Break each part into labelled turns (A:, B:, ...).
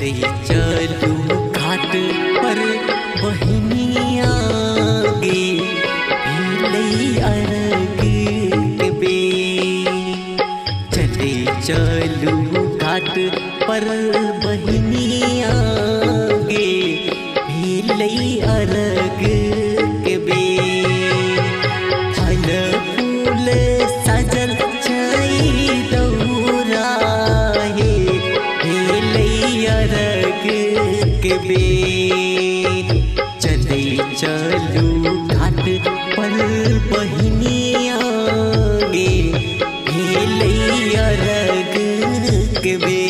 A: चले चलू घाट पर बहनिया गे अरग के बे। चले चलू घाट पर बहनिया गे अरग के बे। फल फूल सजल छई दौरा हे अरग के बे। चले चलू घाट पर बहनिया गे अरग के बे।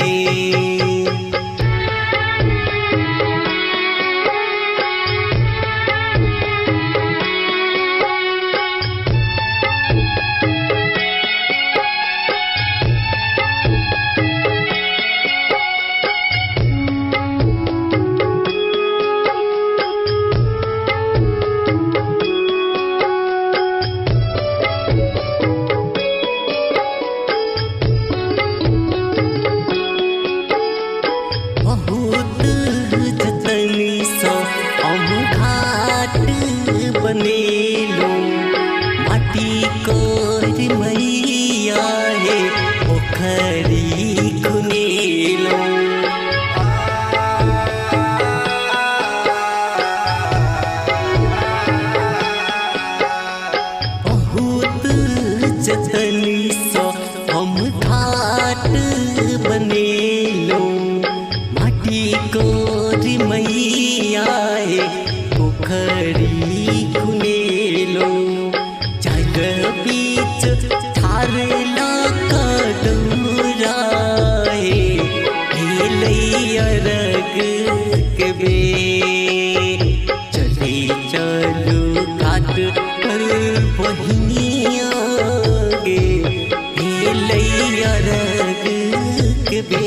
A: बनेलो माटी कोर मैया हे पोखरी खुनेलो। बहुत जतन सो हम घाट बनेलो माटी कोर मैया हे पोखरी खुनेलो। जग बीच ठारला कदौरा हे अरग के बे। चले चलू घाट पर बहनिया गे अरग के बे।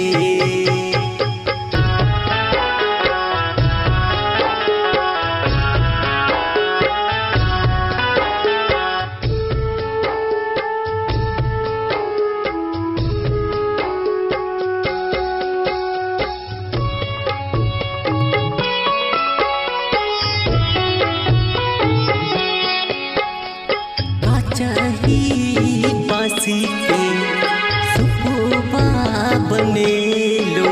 A: चाही बासी के सुपुबा बनेलो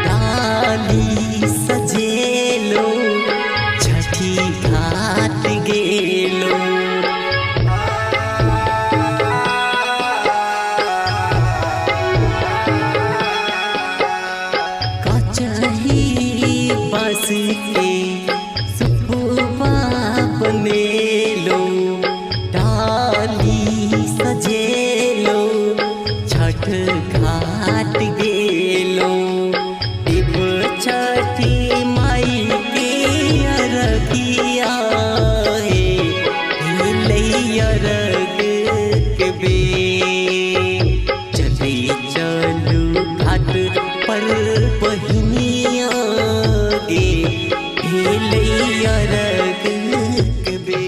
A: डाली सजेलो छठी घाट गेलो। चाही बासी के सुपुबा बनेलो सजेलो छठ घाट गेलो। दिव छठी माई के अरगिया हे अरग के बे। चले चलू घाट पर बहनिया गे अरग के बे।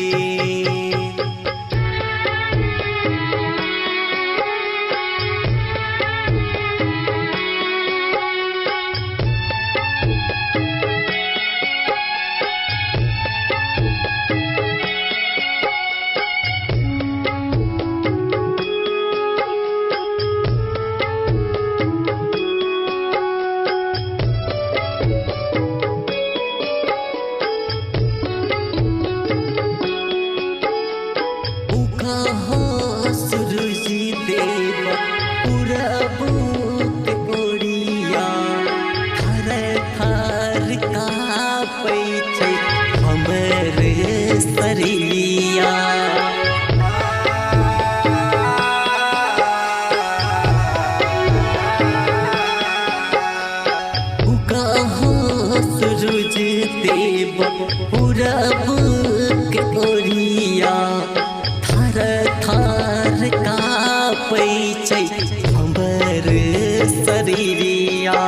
A: सूरज देव पूरब के ओरिया थर थर काँपै छै हमर शरीरिया। सूरज देव पूरब के ओरिया थर थर काँपै छै हमर शरीरिया।